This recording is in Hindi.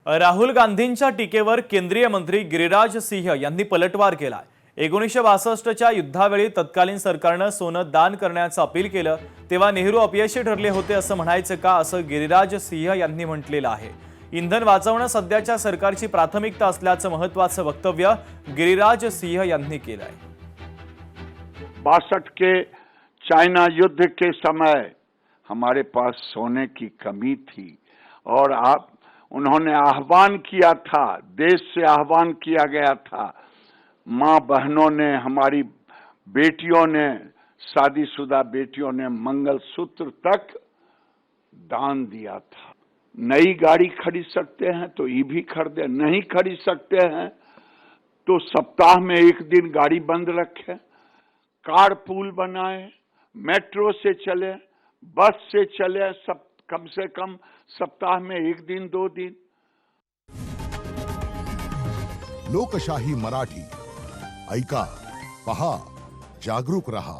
राहुल गांधींच्या टीकेवर केंद्रीय मंत्री गिरिराज सिंह यांनी पलटवार केलाय। 1962च्या युद्धावेळी तत्कालीन सरकारने सोनं दान करण्याचं अपील केलं तेव्हा नेहरू अपयशी ठरले होते असं म्हणायचं का, असं गिरिराज सिंह यांनी म्हटलेलं आहे। इंधन वाचवणं सध्याच्या सरकारची प्राथमिकता असल्याचं महत्त्वाचं वक्तव्य गिरिराज सिंह यांनी केलंय। 62 के चाइना युद्ध के समय हमारे पास सोने की कमी थी और उन्होंने आह्वान किया था, देश से आह्वान किया गया था, माँ बहनों ने, हमारी बेटियों ने, शादीशुदा बेटियों ने मंगलसूत्र तक दान दिया था। नई गाड़ी खरीद सकते हैं तो ईवी खरीदे, नहीं खरीद सकते हैं तो सप्ताह में एक दिन गाड़ी बंद रखें, कार पूल बनाए, मेट्रो से चले, बस से चले, सब कम से कम सप्ताह में एक दिन 2 दिन। लोकशाही मराठी ऐका, पहा, जागरूक रहा।